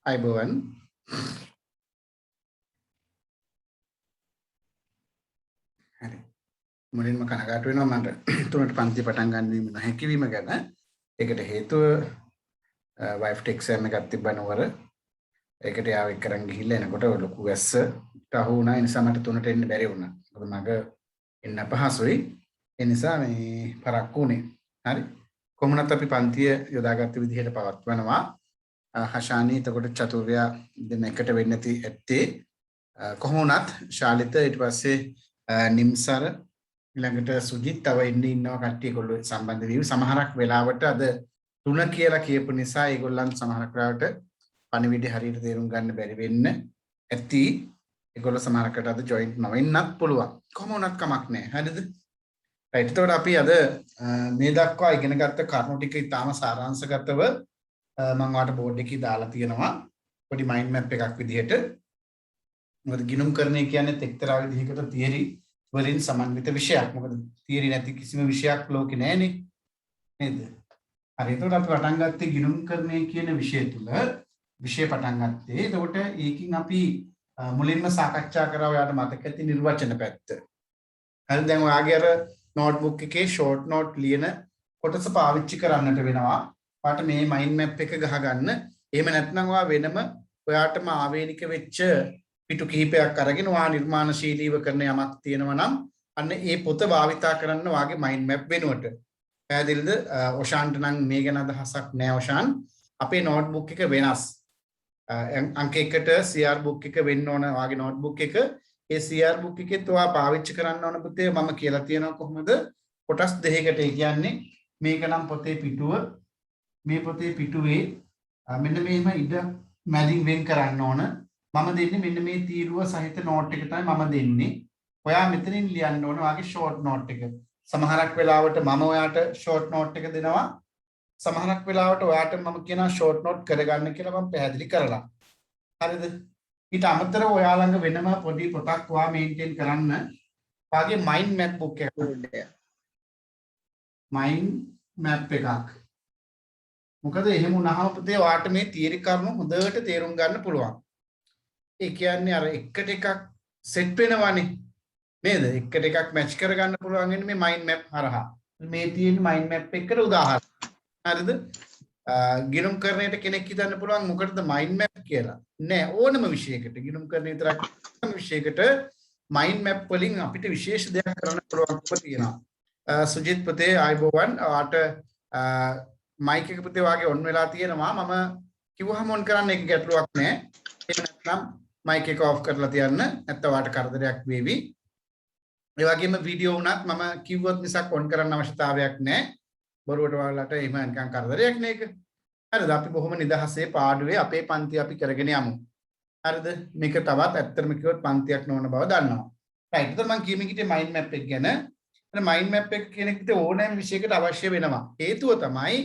අයිබෝවන් හරි මුලින්ම කනගාටු වෙනවා මට තුනට පන්ති පටන් ගන්න වීම නොහැකි වීම ගැන. ඒකට හේතුව වයිෆ් එක්සෑම් එකක් තිබ්බනවර ඒකට යාව එක්කරන් ගිහිල්ලා එනකොට ලොකු වැස්සට අහු වුණා. ඒ නිසා මට තුනට එන්න බැරි වුණා. මොකද මග එන්න අපහසුයි. ඒ නිසා මේ පරක්කු වුණේ. හරි කොහොමනත් අපි පන්තිය යොදාගත්ත විදිහට පවත්වනවා. හෂානි එතකොට චතුර්යා දෙන්න එකට වෙන්න ඇත්තේ. කොහොම වුණත් ශාලිත ඊට පස්සේ නිම්සර ඊළඟට සුජිත් තව ඉන්නවා කට්ටිය ඒගොල්ලෝ සම්බන්ධ වී සමහරක් වෙලාවට අද 3 කියලා කියපු නිසා ඒගොල්ලන් සමහරක් වෙලාවට පණිවිඩය හරියට තේරුම් ගන්න බැරි වෙන්න ඇති. ඒගොල්ලෝ සමහරකට අද ජොයින්ට් නොවෙන්නත් පුළුවන්. කොහොම වුණත් කමක් නැහැ. හරිද? රයිට්. එතකොට අපි අද මේ දක්වා ඉගෙන ගත්ත කරුණු ටික ඉතාම සාරාංශගතව මම ඔයාලට බෝඩ් එකේ දාලා තියෙනවා. පොඩි මයින්ඩ් මැප් එකක් විදිහට. මොකද ගිණුම්කරණය කියන්නේ එක්තරා විදිහකට තියරි වලින් සමන්විත විෂයක්. මොකද තියරි නැති කිසිම විෂයක් ලෝකේ නැහැනේ. නේද? හරි. එතකොට අපි පටන් ගත්තේ ගිණුම්කරණය කියන විෂය තුල විෂය පටන් ගත්තේ. එතකොට ඒකින් අපි මුලින්ම සාකච්ඡා කරා ඔයාලට මතක ඇති නිර්වචන පැත්ත. හරි. දැන් ඔයාගේ අර නෝට්බුක් එකේ ෂෝට් නෝට් ලියන කොටස පාවිච්චි කරන්නට වෙනවා. ඔයාට මේ මයින්ඩ් මැප් එක ගහගන්න. එහෙම නැත්නම් ඔයා වෙනම ඔයාටම ආවේනික වෙච්ච පිටු කිහිපයක් අරගෙන ඔයා නිර්මාණශීලීව කරන යමක් තියෙනවා නම් අන්න ඒ පොත භාවිතා කරන්න ඔයාගේ මයින්ඩ් මැප් වෙනුවට. පැහැදිලිද? ඔෂාන්ට නම් මේ ගැන අදහසක් නැහැ ඔෂාන්. අපේ නෝට්බුක් එක වෙනස්. අංක 1ට CR බුක් එක වෙන්න ඕන ඔයාගේ නෝට්බුක් එක. ඒ CR බුක් එකෙත් ඔයා පාවිච්චි කරන්න ඕන පුතේ මම කියලා තියෙනවා කොහොමද? කොටස් දෙකකට. ඒ කියන්නේ මේක නම් පොතේ පිටුව. මේ පොතේ පිටුවේ මෙන්න මෙහෙම ඉඩ මැදින් වෙන් කරන්න ඕන. මම දෙන්නේ මෙන්න මේ තීරුව සහිත නෝට් එක තමයි මම දෙන්නේ. ඔයා මෙතනින් ලියන්න ඕන ඔයාගේ ෂෝට් නෝට් එක. සමහරක් වෙලාවට මම ඔයාට ෂෝට් නෝට් එක දෙනවා. සමහරක් වෙලාවට ඔයාට මම කියනවා ෂෝට් නෝට් කරගන්න කියලා මම පැහැදිලි කරලා. හරිද? ඊට අමතරව ඔයා ළඟ වෙනම පොඩි පොතක් ඔයා මේන්ටේන් කරන්න. ඔයාගේ මයින්ඩ් මැප් බුක් එක. මයින්ඩ් මැප් එකක්. මොකද එහෙම වුණාම පුතේ ඔයාට මේ තියරි කරුණු හොඳට තේරුම් ගන්න පුළුවන්. ඒ කියන්නේ අර එකට එකක් සෙට් වෙනවනේ නේද? එකට එකක් මැච් කරගන්න පුළුවන් වෙන්නේ මේ මයින්ඩ් මැප් හරහා. මේ තියෙන මයින්ඩ් මැප් එකට උදාහරණ. හරිද? ගිණුම්කරණයට කෙනෙක් හිතන්න පුළුවන් මොකටද මයින්ඩ් මැප් කියලා. නෑ ඕනම විෂයකට ගිණුම්කරණය විතරක් ඕනම විෂයකට මයින්ඩ් මැප් වලින් අපිට විශේෂ දෙයක් කරන්න පුළුවන්කම තියෙනවා. සුජිත් පුතේ ආයිබෝවන්. ඔයාට මයික් එක පුතේ වාගේ ඔන් වෙලා තියෙනවා. මම කිව්වහම ඔන් කරන්න එක ගැටලුවක් නෑ. එහෙම නැත්නම් මයික් එක ඔෆ් කරලා තියන්න. නැත්නම් වාට කරදරයක් වේවි. ඒ වගේම වීඩියෝ උනත් මම කිව්වොත් මිසක් ඔන් කරන්න අවශ්‍යතාවයක් නැහැ. බොරුවට ඔයාලට එහෙම නිකන් කරදරයක් නේ ඒක. හරිද? අපි බොහොම නිදහසේ පාඩුවේ අපේ පන්ති අපි කරගෙන යමු. හරිද? මේක තවත් ඇත්තටම කිව්වොත් පන්තියක් නොවන බව දන්නවා. රයිට්. එතකොට මම කියමින් හිටියේ මයින්ඩ් මැප් එක ගැන. එතන මයින්ඩ් මැප් එක කෙනෙක්ට ඕනෑම විෂයකට අවශ්‍ය වෙනවා. හේතුව තමයි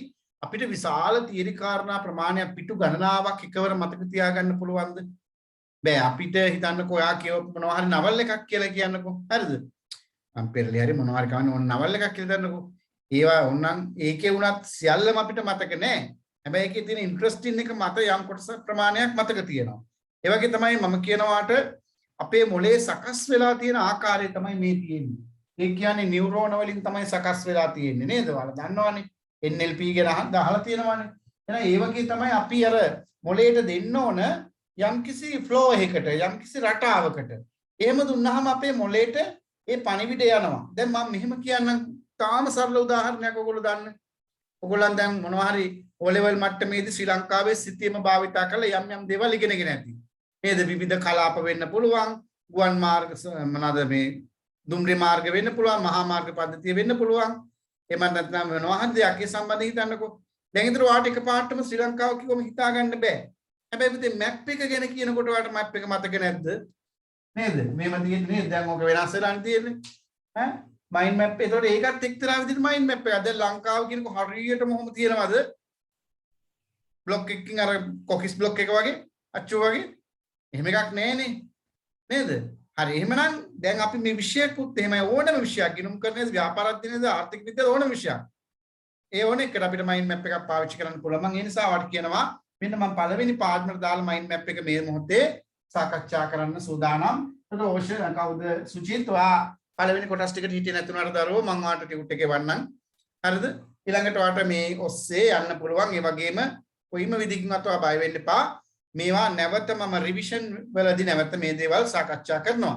අපිට විශාල තියරි කාරණා ප්‍රමාණයක් පිටු ගණනාවක් එකවර මතක තියාගන්න පුළුවන්ද? බෑ. අපිට හිතන්නකෝ ඔයා කියවපු මොනවා හරි නවල් එකක් කියලා කියන්නකෝ. හරිද? මම පෙරලි හරි මොනවා හරි කවන්නේ ඕන නවල් එකක් කියලා දන්නකෝ. ඒවා ඕනනම් ඒකේ වුණත් සියල්ලම අපිට මතක නෑ. හැබැයි ඒකේ තියෙන ඉන්ට්‍රස්ටින් එක මත යම් කොටස ප්‍රමාණයක් මතක තියෙනවා. ඒ වගේ තමයි මම කියනවාට අපේ මොලේ සකස් වෙලා තියෙන ආකාරය තමයි මේ තියෙන්නේ. ඒ කියන්නේ නියුරෝන වලින් තමයි සකස් වෙලා තියෙන්නේ නේද? ඔයාලා දන්නවනේ. NLP ගැන අහලා තියෙනවනේ. එහෙනම් ඒ වගේ තමයි අපි අර මොලේට දෙන්න ඕන යම්කිසි ෆ්ලෝ එකකට යම්කිසි රටාවකට. එහෙම දුන්නාම අපේ මොලේට ඒ පණිවිඩ යනවා. දැන් මම මෙහෙම කියන්නම් තාම සරල උදාහරණයක් ඔයගොල්ලෝ දන්න. ඔයගොල්ලන් දැන් මොනවා හරි O level මට්ටමේදී ශ්‍රී ලංකාවේ සිතියම භාවිතා කරලා යම් යම් දේවල් ඉගෙනගෙන ඇති. නේද? විවිධ කලාප වෙන්න පුළුවන්. ගුවන් මාර්ග මොනවාද මේ දුම්රිය මාර්ග වෙන්න පුළුවන්. මහා මාර්ග පද්ධතිය වෙන්න පුළුවන්. එහෙම නැත්නම් මොනවා හරි දෙයක් ඒ සම්බන්ධව හිතන්නකෝ. දැන් ඉතින් ඔයාට එකපාරටම ශ්‍රී ලංකාව කිව්වම හිතා ගන්න බෑ. හැබැයි පුතේ මැප් එක ගැන කියනකොට ඔයාලට මැප් එක මතක නැද්ද? නේද? මේව තියෙන්නේ නේද? දැන් ඔක වෙනස් වෙලා තියෙන්නේ. ඈ මයින්ඩ් මැප් එක. ඒතකොට ඒකත් එක්තරා විදිහට මයින්ඩ් මැප් එකක්. දැන් ලංකාව කියනකො හරියටම ඔහොම තියෙනවද? බ්ලොක් එකකින් අර කොකිස් බ්ලොක් එක වගේ අච්චු වගේ. එහෙම එකක් නැහැනේ. නේද? හරි. එහෙමනම් දැන් අපි මේ විෂයකුත් එහෙමයි ඕනම විෂයක් ගිණුම් කරන්නේ ව්‍යාපාර අධ්‍යයනයේද ආර්ථික විද්‍යාව ඕනම විෂයක්. ඒ ඕන එකට අපිට මයින්ඩ් මැප් එකක් පාවිච්චි කරන්න පුළුවන්. මම ඒ නිසා වට කියනවා මෙන්න මම පළවෙනි පාර්ට්නර් දාලා මයින්ඩ් මැප් එක මේ මොහොතේ සාකච්ඡා කරන්න සූදානම්. එතකොට ඕෂ කවුද සුජිත් ඔයා පළවෙනි කොටස් ටිකට හිටියේ නැතුණාට දරුවෝ මම ඔයාලට ටියුට් එක එවන්නම්. හරිද? ඊළඟට ඔයාලට මේ ඔස්සේ යන්න පුළුවන්. ඒ වගේම කොයිම විදිහකින්වත් ඔයා බය වෙන්න එපා. මේවා නැවත මම රිවිෂන් වලදී නැවත මේ දේවල් සාකච්ඡා කරනවා.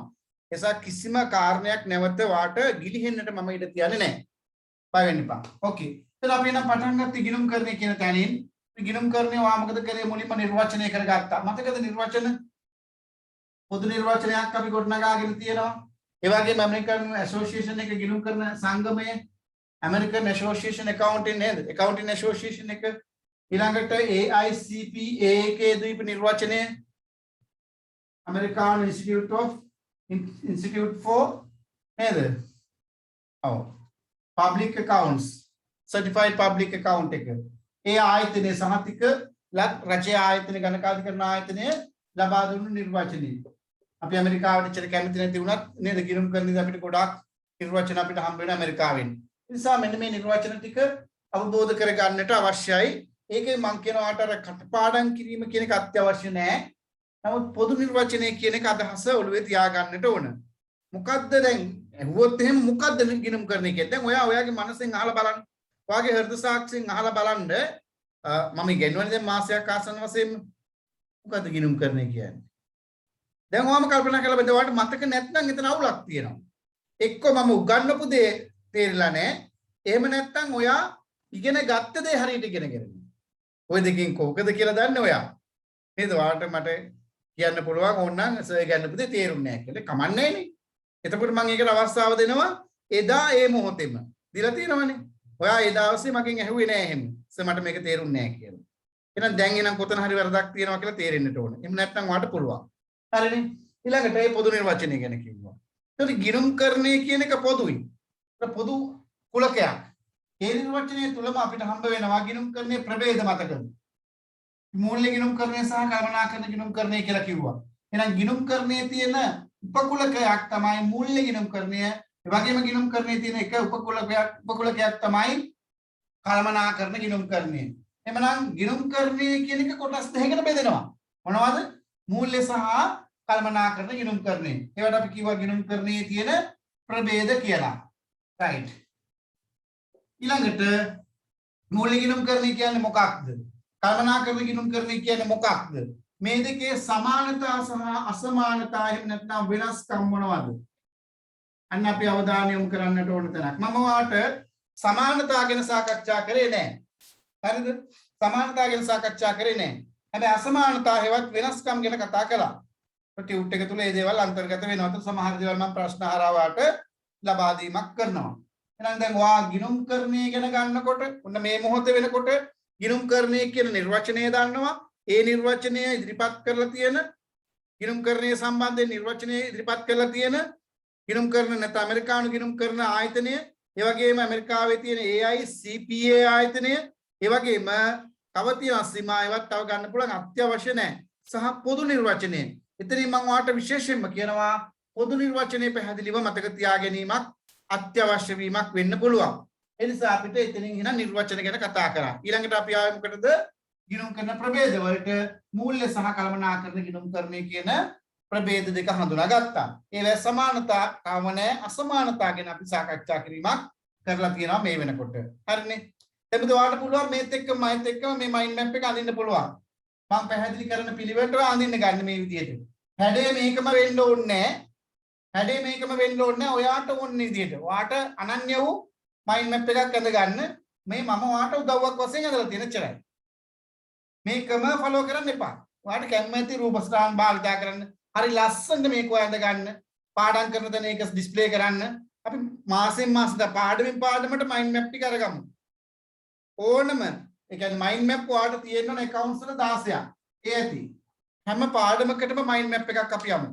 එසා කිසිම කාරණයක් නැවත වාට ගිලිහෙන්නට මම ඉඩ තියන්නේ නැහැ. බය වෙන්න එපා. ඕකේ. එතන අපි නම් පටන් ගත්ත ගිණුම් කරන්නේ කියන තැනින් ගිණුම් කරන්නේ වා මොකද කරේ මුලින්ම නිර්වචනය කරගත්තා. මතකද නිර්වචන? පොදු නිර්වචනයක් අපි ගොඩනගාගෙන තියෙනවා. ඒ වගේම ඇමරිකන් ඇසෝසියේෂන් එක ගිණුම් කරන සංගමය ඇමරිකන් ඇසෝසියේෂන් accounting නේද? accounting association එක ඊළඟට AICPA එකේ දීප නිර්වචනය American Institute for නේද? ඔව් public accounts certified public account එක. ඒ ආයතනයේ සහතික රජයේ ආයතන ගණකාධිකරණ ආයතනය ලබා දුන්නු නිර්වචනය. අපි ඇමරිකාවට ඉච්චර කැමති නැති වුණත් නේද ගිණුම් කරන්නේ අපිට ගොඩාක් නිර්වචන අපිට හම්බ වෙන ඇමරිකාවෙන්. ඒ නිසා මෙන්න මේ නිර්වචන ටික අවබෝධ කරගන්නට අවශ්‍යයි. ඒකේ මම කියනවාට අර කටපාඩම් කිරීම කියන එක අත්‍යවශ්‍ය නෑ. නමුත් පොදු නිර්වචනය කියන එක අදහස ඔළුවේ තියාගන්නට ඕන. මොකද්ද දැන් ඇහුවොත් එහෙම මොකද්ද ගිණුම් කරන්නේ කියලා. දැන් ඔයාගේ මනසෙන් අහලා බලන්න. ඔයාගේ හෘද සාක්ෂියෙන් අහලා බලන්න මම ඉගෙනුවනේ දැන් මාසයක් ආසන්න වශයෙන් මොකද්ද ගිණුම් කරන්නේ කියන්නේ. දැන් ඔයාම කල්පනා කරලා බලන්න ඔයාලට මතක නැත්නම් එතන අවුලක් තියෙනවා. එක්ක මම උගන්වපු දේ තේරිලා නැහැ. එහෙම නැත්නම් ඔයා ඉගෙන ගත්ත දේ හරියට ඉගෙනගෙන. ඔය දෙකෙන් කොහොමද කියලා දන්නේ ඔයා. නේද? ඔයාලට මට කියන්න පුළුවන් ඕනනම් සර් ඉගෙනපු දේ තේරුන්නේ නැහැ කියලා. කමන්නේ නේ. එතකොට මම ඒකට අවස්ථාව දෙනවා එදා ඒ මොහොතේම. දීලා තියෙනවනේ. ඔයා ඒ දවසේ මගෙන් ඇහුවේ නෑ එහෙම. සර් මට මේක තේරුන්නේ නෑ කියලා. එහෙනම් දැන් එනම් කොතන හරි වැරදක් තියෙනවා කියලා තේරෙන්නට ඕන. එහෙම නැත්නම් ඔයාට පුළුවන්. හරිනේ. ඊළඟට මේ පොදු නිර්වචනය ගැන කිව්වා. ඒතකොට ගිණුම් කරන්නේ කියන එක පොදුයි. ඒක පොදු කුලකයක්. ඒ නිර්වචනය තුලම අපිට හම්බ වෙනවා ගිණුම් කරන්නේ ප්‍රභේද මතකද? මූල්‍ය ගිණුම් කරන්නේ සහ කල්පනාකරන ගිණුම් කරන්නේ කියලා කිව්වා. එහෙනම් ගිණුම් කරන්නේ තියෙන උපකුලකයක් තමයි මූල්‍ය ගිණුම් කරණය. ඒ වගේම ගිණුම් කරන්නේ තියෙන එක උපකුලකයක් තමයි කල්පනාකරන ගිණුම් කරණය. එhmenan ගිණුම් කරණය කියන එක කොටස් දෙකකට බෙදෙනවා. මොනවද? මූල්‍ය සහ කල්පනාකරන ගිණුම් කරණය. ඒවට අපි කිව්වා ගිණුම් කරණයේ තියෙන ප්‍රභේද කියලා. right. ඊළඟට මූල්‍ය ගිණුම් කරණය කියන්නේ මොකක්ද? කල්පනාකරන ගිණුම් කරණය කියන්නේ මොකක්ද? මේ දෙකේ සමානතා සහ අසමානතා එහෙම නැත්නම් වෙනස්කම් මොනවද? අන්න අපි අවධානය යොමු කරන්නට ඕන තැනක්. මම ඔයාලට සමානතා ගැන සාකච්ඡා කරේ නැහැ. හරිද? සමානතා ගැන සාකච්ඡා කරේ නැහැ. හැබැයි අසමානතා හේවත් වෙනස්කම් ගැන කතා කළා. ටියුට් එක තුල මේ දේවල් අන්තර්ගත වෙනවා. සමහර දේවල් මම ප්‍රශ්න හරවාට ලබා දීමක් කරනවා. එහෙනම් දැන් ඔයා ගිණුම් කරණය ගැන ගන්නකොට ඔන්න මේ මොහොතේ වෙනකොට ගිණුම් කරණය කියන නිර්වචනය දන්නවා. ඒ නිර්වචනය ඉදිරිපත් කරලා තියෙන ගිණුම් කරණය සම්බන්ධයෙන් නිර්වචනය ඉදිරිපත් කරලා තියෙන ගිණුම් කරන නැත්නම් ඇමරිකානු ගිණුම් කරන ආයතනය, ඒ වගේම ඇමරිකාවේ තියෙන AICPA ආයතනය, ඒ වගේම තව තියෙන සීමා ඒවත් තව ගන්න පුළුවන් අත්‍යවශ්‍ය නැහැ. සහ පොදු නිර්වචනය. එතනින් මම ඔයාලට විශේෂයෙන්ම කියනවා පොදු නිර්වචනය පැහැදිලිව මතක තියා ගැනීමක් අත්‍යවශ්‍ය වීමක් වෙන්න පුළුවන්. ඒ නිසා අපිට එතනින් එන නිර්වචන ගැන කතා කරා. ඊළඟට අපි ආවේ මොකටද? ගිණුම් කරන ප්‍රභේද වලට මූල්‍ය සහ කළමනාකරන ගිණුම් කරන්නේ කියන ප්‍රභේද දෙක හඳුනාගත්තා. ඒවැ සමානතා කම නැහැ, අසමානතා ගැන අපි සාකච්ඡා කිරීමක් කරලා තියෙනවා මේ වෙනකොට. හරිනේ. එතකොට ඔයාලට පුළුවන් මේත් එක්කම මයිත් එක්කම මේ මයින්ඩ් මැප් එක අඳින්න පුළුවන්. මම පැහැදිලි කරන පිළිවෙලට අඳින්න ගන්න මේ විදිහට. හැඩය මේකම වෙන්න ඕනේ නැහැ. හැඩය මේකම වෙන්න ඕනේ නැහැ. ඔයාට ඕන විදිහට. ඔයාට අනන්‍ය වූ මයින්ඩ් මැප් එකක් අඳ ගන්න. මේ මම ඔයාට උදව්වක් වශයෙන් අඳලා තියෙන එච්චරයි. මේකම ෆලෝ කරන්න එපා. ඔයාට කැමති රූපස්ථාන භාවිතා කරන්න. හරි ලස්සනට මේක ඔයා අඳ ගන්න. පාඩම් කරන තැන ඒක ඩිස්ප්ලේ කරන්න. අපි මාසෙන් මාසෙට පාඩමින් පාඩමට මයින්ඩ් මැප් ටික අරගමු. ඕනම ඒ කියන්නේ මයින්ඩ් මැප් ඔයාට තියෙන්න ඕන accounts වල 16ක්. ඒ ඇති. හැම පාඩමකටම මයින්ඩ් මැප් එකක් අපි යමු.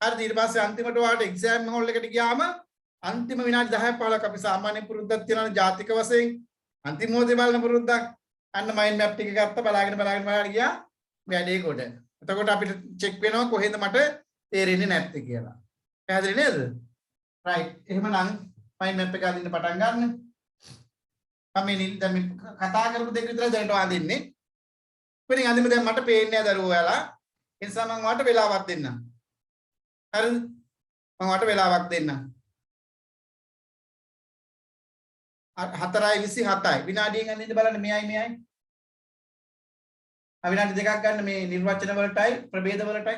හරිද? ඊට පස්සේ අන්තිමට ඔයාට එක්සෑම් හෝල් එකට ගියාම අන්තිම විනාඩි 10ක් 15ක් අපි සාමාන්‍ය පුරුද්දක් තියනවා ජාතික වශයෙන්. අන්තිම මොහොතේ බලන පුරුද්දක්. අන්න මයින්ඩ් මැප් ටික ගත්ත බලාගෙන ගියා වැඩේ කොට. එතකොට අපිට චෙක් වෙනවා කොහෙද මට තේරෙන්නේ නැත්තේ කියලා. පැහැදිලි නේද? රයිට්. එහෙමනම් මයින්ඩ් මැප් එක අදින්න පටන් ගන්න. අපි දැන් කතා කරපු දෙක විතර දැනට අදින්නේ. ඉතින් අන්තිමට දැන් මට පේන්නේ නැහැ දරුවෝ ඔයාලා. ඒ නිසා මම ඔයාලට වෙලාවක් දෙන්නම්. හරිද? මම ඔයාලට වෙලාවක් දෙන්නම්. 4:27යි. විනාඩියෙන් අඳින්න බලන්න මෙයයි. විනාඩි දෙකක් ගන්න මේ නිර්වචන වලටයි ප්‍රභේද වලටයි.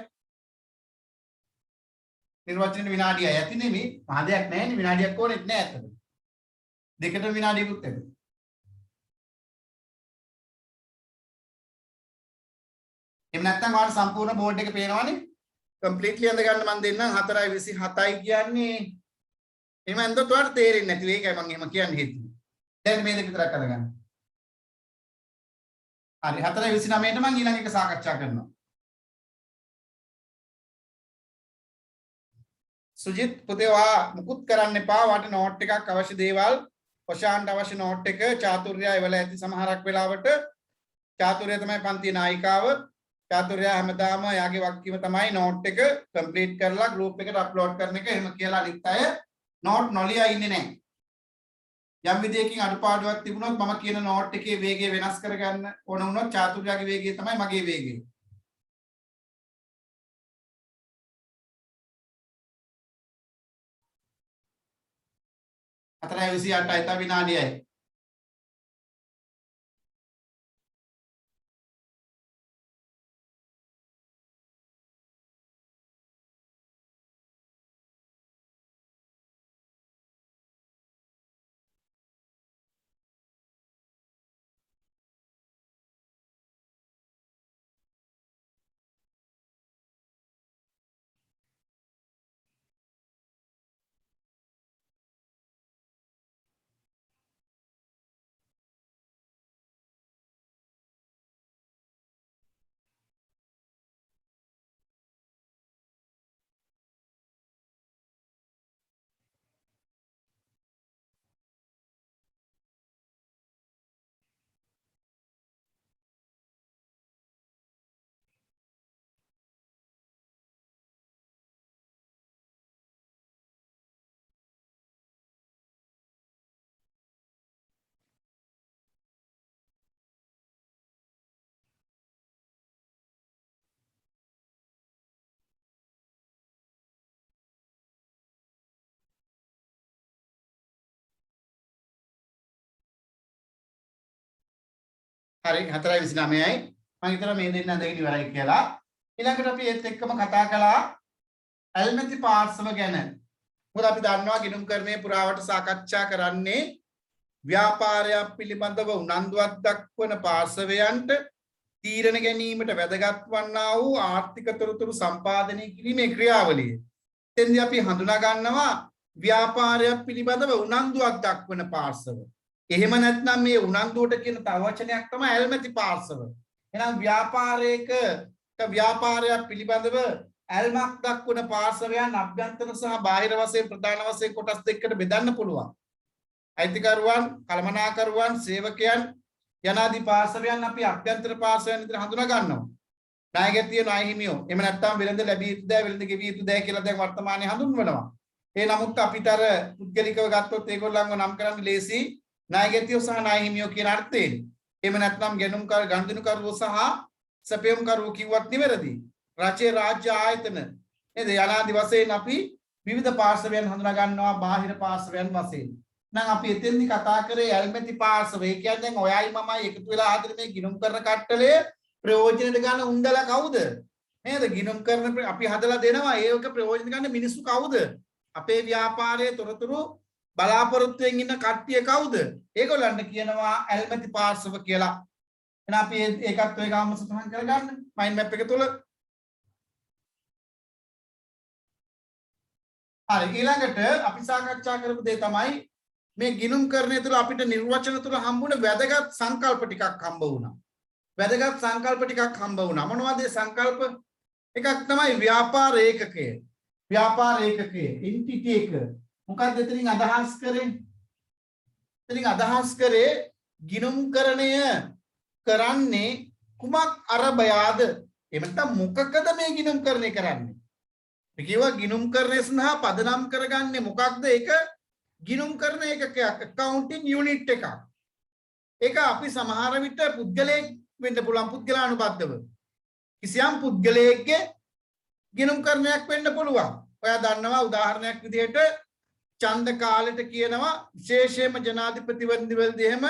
නිර්වචන විනාඩියයි ඇති නෙමෙයි. මහ දෙයක් නැහැ නේ විනාඩියක් ඕනෙත් නැහැ අතට. දෙකටම විනාඩියකුත් ඇති. එහෙම නැත්නම් ඔයාලට සම්පූර්ණ බෝඩ් එක පේනවනේ. කම්ප්ලීට්ලි අඳ ගන්න මම දෙන්නම් 4:27යි කියන්නේ. එහෙම අඳුත් ඔයාලට තේරෙන්නේ නැති ඒකයි මම එහෙම කියන්නේ හිතුවේ. දැන් මේ දෙක විතරක් අඳගන්න. හරි 4:29ට මම ඊළඟ එක සාකච්ඡා කරනවා. සුජිත් පුතේ වා මුකුත් කරන්න එපා. වාට නෝට් එකක් අවශ්‍ය දේවල් ඔෂාන්ට අවශ්‍ය නෝට් එක චාතුර්යය එවල ඇති සමහරක් වෙලාවට චාතුර්යය තමයි පන්තියේ නායිකාව. චාතුර්යය හැමදාම යාගේ වගකීම තමයි නෝට් එක කම්ප්ලීට් කරලා ගෲප් එකට අප්ලෝඩ් කරන එක. එහෙම කියලා අනිත් අය නෝට් නොලියා ඉන්නේ නැහැ. යම් විදියකින් අඩුපාඩුවක් තිබුණොත් මම කියන නෝට් එකේ වේගය වෙනස් කරගන්න ඕන වුණොත් චාතුර්යගේ වේගය තමයි මගේ වේගය. හතරයි 28යි තව විනාඩියයි. හරි 4:29යි. මම හිතලා මේ දෙන්න අඳගෙන ඉවරයි කියලා. ඊළඟට අපි ඒත් එක්කම කතා කළා ඇල්මැති පාර්ශව ගැන. මොකද අපි දන්නවා ගිණුම්කරණයේ පුරාවට සාකච්ඡා කරන්නේ ව්‍යාපාරයක් පිළිබඳව උනන්දුවක් දක්වන පාර්ශවයන්ට තීරණ ගැනීමට වැදගත් වන්නා වූ ආර්ථික තොරතුරු සම්පාදනය කිරීමේ ක්‍රියාවලිය. එතෙන්දී අපි හඳුනා ගන්නවා ව්‍යාපාරයක් පිළිබඳව උනන්දුවක් දක්වන පාර්ශව. එහෙම නැත්නම් මේ උනන්දුවට කියන තව වචනයක් තමයි ඇල්මැති පාර්ශව. එහෙනම් ව්‍යාපාරයක් පිළිබඳව ඇල්මක් දක්වන පාර්ශවයන් අභ්‍යන්තර සහ බාහිර වශයෙන් ප්‍රධාන වශයෙන් කොටස් දෙකකට බෙදන්න පුළුවන්. අයිතිකරුවන්, කළමනාකරුවන්, සේවකයන් යනාදී පාර්ශවයන් අපි අභ්‍යන්තර පාර්ශවයන් විදිහට හඳුනා ගන්නවා. ණයගැතිය ණයහිමියෝ. එහෙම නැත්නම් වෙළඳ ලැබිය යුතු දෑ වෙළඳ ගෙවිය යුතු දෑ කියලා දැන් වර්තමානයේ හඳුන්වනවා. ඒ නමුත් අපිට අර පුද්ගලිකව ගත්තොත් ඒගොල්ලන්ව නම් කරන්න ලේසි ණයගැතියෝ සහ ණයහිමියෝ කියන අර්ථයෙන්. එහෙම නැත්නම් ගනුදෙනුකරුවෝ සහ සැපයුම්කරුවෝ කිව්වත් නිවැරදි. රාජ්‍ය ආයතන නේද යනාදී වශයෙන් අපි විවිධ පාර්ශවයන් හඳුනා ගන්නවා බාහිර පාර්ශවයන් වශයෙන්. නම් අපි එතෙන්දි කතා කරේ ඇල්මැති පාර්ශව. ඒ කියන්නේ දැන් ඔයයි මමයි එකතු වෙලා ආදින මේ ගිණුම් කරන කට්ටලය ප්‍රයෝජනෙට ගන්න උන්දලා කවුද? නේද? ගිණුම් කරන අපි හදලා දෙනවා ඒක ප්‍රයෝජන ගන්න මිනිස්සු කවුද? අපේ ව්‍යාපාරයේ තොරතුරු බලාපොරොත්තුෙන් ඉන්න කට්ටිය කවුද? ඒගොල්ලන්ට කියනවා ඇල්මැති පාර්ශව කියලා. එහෙනම් අපි ඒකත් ඔය ගාම සටහන් කරගන්න මයින්ඩ් මැප් එක තුල. හරි ඊළඟට අපි සාකච්ඡා කරපු දේ තමයි මේ ගිණුම්කරණය තුළ අපිට නිර්වචන තුළ හම්බුන වැදගත් සංකල්ප ටිකක් හම්බ වුණා. වැදගත් සංකල්ප ටිකක් හම්බ වුණා. මොනවද ඒ සංකල්ප? එකක් තමයි ව්‍යාපාර ඒකකය. ව්‍යාපාර ඒකකය එන්ටිටි එක. මොකක්ද එතනින් අදහස් කරේ? එතනින් අදහස් කරේ ගිණුම්කරණය කරන්නේ කුමක් අරබයාද? එහෙම නැත්නම් මොකකද මේ ගිණුම්කරණය කරන්නේ? මේ කියවා ගිණුම්කරණය සඳහා පදනම් කරගන්නේ මොකක්ද? ඒක ගිණුම්කරණ ඒකකයක්, accounting unit එකක්. ඒක අපි සමහර විට පුද්ගලයෙක් වෙන්න පුළුවන් පුද්ගලානුබද්ධව. කිසියම් පුද්ගලයෙක්ගේ ගිණුම් කරණයක් වෙන්න පුළුවන්. ඔයා දන්නවා උදාහරණයක් විදිහට ඡන්ද කාලෙට කියනවා විශේෂයෙන්ම ජනාධිපතිවරණවලදී එහෙම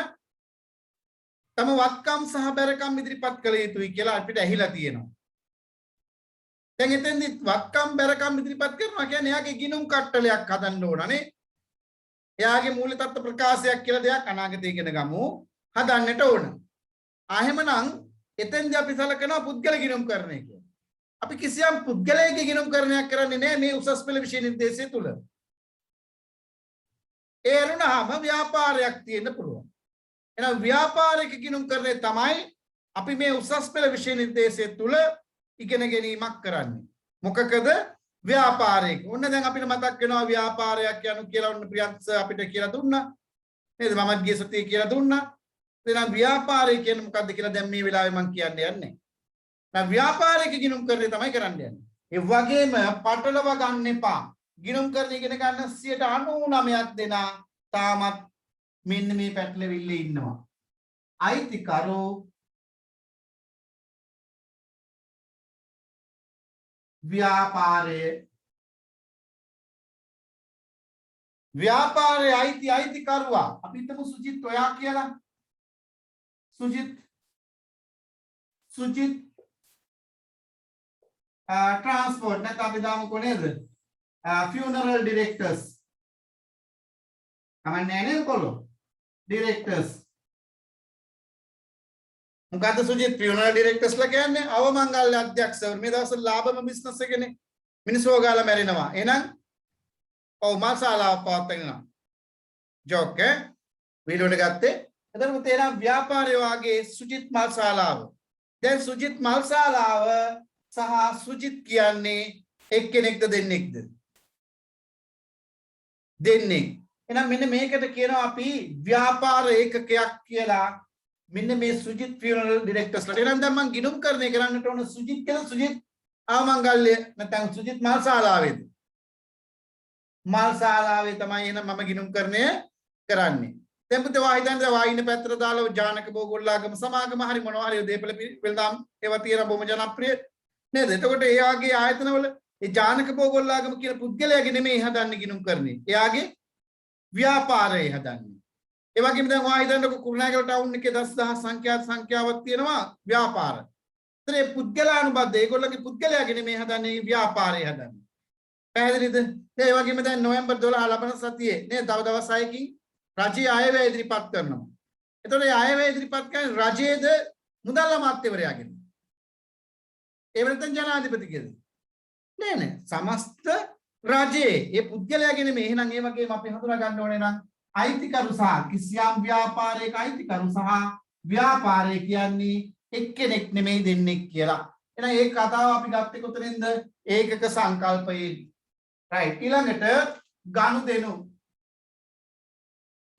තම වත්කම් සහ බැරකම් ඉදිරිපත් කළ යුතුයි කියලා අපිට ඇහිලා තියෙනවා. දැන් එතෙන්දි වත්කම් බැරකම් ඉදිරිපත් කරනවා කියන්නේ එයාගේ ගිණුම් කට්ටලයක් හදන්න ඕනනේ. එයාගේ මූල්‍ය තත්ත්ව ප්‍රකාශයක් කියලා දෙයක් අනාගතේ ඉගෙන ගමු හදන්නට ඕන. එහෙමනම් එතෙන්දි අපි සලකනවා පුද්ගල ගිණුම් කරණය කියලා. අපි කිසියම් පුද්ගලයෙක්ගේ ගිණුම් කරණයක් කරන්නේ නැහැ මේ උසස් පෙළ විෂය නිර්දේශය තුල. ඒ අනුනහම ව්‍යාපාරයක් තියෙන්න පුළුවන්. එහෙනම් ව්‍යාපාරික ගිණුම් කරණය තමයි අපි මේ උසස් පෙළ විෂය නිර්දේශය තුල ඉගෙන ගැනීමක් කරන්නේ. මොකකද ව්‍යාපාරයක. ඔන්න දැන් අපිට මතක් වෙනවා ව්‍යාපාරයක් යනු කියලා ඔන්න ප්‍රියන්ත අපිට කියලා දුන්නා. නේද? මමත් ගිය සතියේ කියලා දුන්නා. එහෙනම් ව්‍යාපාරය කියන්නේ මොකක්ද කියලා දැන් මේ වෙලාවේ මම කියන්න යන්නේ. දැන් ව්‍යාපාරික ගිණුම් කරණය තමයි කරන්න යන්නේ. ඒ වගේම පටලව ගන්න එපා. ගිණුම් කරණය ඉගෙන ගන්න 99% දෙනා තාමත් මෙන්න මේ පැටලෙවිල්ල ඉන්නවා. අයිතිකරු ව්‍යාපාරයේ අයිතිකරුවා අපි හිතමු සුජිත් ඔයා කියලා. සුජිත් ट्रांसपोर्ट නැත්නම් අපි දාමුකෝ නේද? funeral directors කමන්නේ නේද කොළෝ? directors මොකද්ද සුජිත් funeral directors ලා කියන්නේ? අවමංගල්‍ය අධ්‍යක්ෂවරු. මේ දවස්වල ලාභම බිස්නස් එකනේ. මිනිස්සු ගාලා මැරෙනවා. එහෙනම් ඔව් මසාලාව පවත්වනවා. ජෝක් ඈ වීඩියෝ එක ගත්තේ. එතකොට තේරෙනවා ව්‍යාපාරය වාගේ සුජිත් මල්ශාලාව. දැන් සුජිත් මල්ශාලාව සහ සුජිත් කියන්නේ එක්කෙනෙක්ද දෙන්නෙක්ද? දෙන්නෙක්. එහෙනම් මෙන්න මේකට කියනවා අපි ව්‍යාපාර ඒකකයක් කියලා. මෙන්න මේ සුජිත් funeral directors ලා. එහෙනම් දැන් මම ගිණුම් කරණය කරන්නට ඕන සුජිත් කියලා සුජිත් ආමංගල්‍ය නැත්නම් සුජිත් මල්ශාලාවේද? මල්ශාලාවේ තමයි එහෙනම් මම ගිණුම් කරණය කරන්නේ. දැන් පුතේ වාහිතන්ද වායින පැත්තට දාලා ජානක බෝගොල්ලාගම සමාගම හරි මොනවා හරි දේපල වෙලදාම් ඒවා තියෙන බොහොම ජනප්‍රිය නේද? එතකොට එයාගේ ආයතනවල ඒ ජානක බෝගොල්ලාගම කියන පුද්ගලයාගේ නෙමෙයි හදන්නේ ගිණුම් කරන්නේ. එයාගේ ව්‍යාපාරය හදන්නේ. ඒ වගේම දැන් වාහිතන්ද කුරුණෑගල ටවුන් එකේ 10000 සංඛ්‍යාවක් තියෙනවා ව්‍යාපාර. ඒතර ඒ පුද්ගලානුබද්ධ ඒගොල්ලෝගේ පුද්ගලයාගේ නෙමෙයි හදන්නේ ව්‍යාපාරය හදන්නේ. පැහැදිලිද? ඒ වගේම දැන් නොවැම්බර් 12 ලබන සතියේ නේද? තව දවස් 6කින් රජයේ අයවැය ඉදිරිපත් කරනවා. එතකොට මේ අයවැය ඉදිරිපත් කරන්නේ රජයේද මුදල් අමාත්‍යවරයාගෙද? ඒ වෙනතෙන් ජනාධිපතිගෙද? නෑ සමස්ත රජයේ ඒ පුද්ගලයාගේ නෙමෙයි. එහෙනම් ඒ වගේම අපි හඳුනා ගන්න ඕනේ නම් අයිතිකරු සහ කිසියම් ව්‍යාපාරයක අයිතිකරු සහ ව්‍යාපාරය කියන්නේ එක්කෙනෙක් නෙමෙයි දෙන්නෙක් කියලා. එහෙනම් මේ කතාව අපි ගත්තේ කොතනින්ද? ඒකක සංකල්පයේ. රයිට්. ඊළඟට ගනුදෙනු.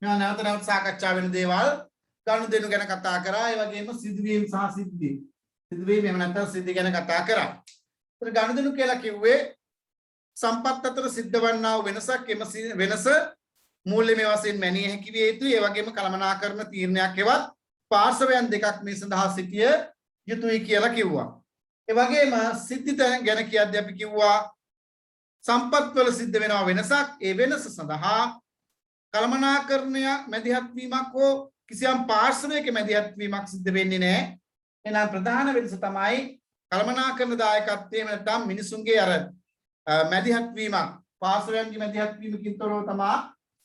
මම නැවත සාකච්ඡා වෙන දේවල් ගනුදෙනු ගැන කතා කරා. ඒ වගේම සිදුවීම් සහ සිද්ධි. සිදුවීම් එහෙම නැත්නම් සිද්ධි ගැන කතා කරා. ඒතර ගනුදෙනු කියලා කිව්වේ සම්පත් අතර සිද්ධ වන්නා වූ වෙනසක්. එම වෙනස මූල්‍යමය වශයෙන් මැනිය හැකි විය යුතුයි. ඒ වගේම කළමනාකරන තීරණයක් හෙවත් පාර්ශවයන් දෙකක් මේ සඳහා සිටිය යුතුයි කියලා කිව්වා. ඒ වගේම සිද්ධි ගැන කියද්දී අපි කිව්වා සම්පත් වල සිද්ධ වෙනවා වෙනසක්. ඒ වෙනස සඳහා කළමනාකරණය මැදිහත් වීමක් හෝ කිසියම් පාර්ශවයක මැදිහත් වීමක් සිද්ධ වෙන්නේ නැහැ. එහෙනම් ප්‍රධාන වෙනස තමයි කළමනාකරණ දායකත්වයේ නැත්නම් මිනිසුන්ගේ අර මැදිහත් වීමක් පාර්ශවයන්ගේ මැදිහත් වීමකින් තොරව තමයි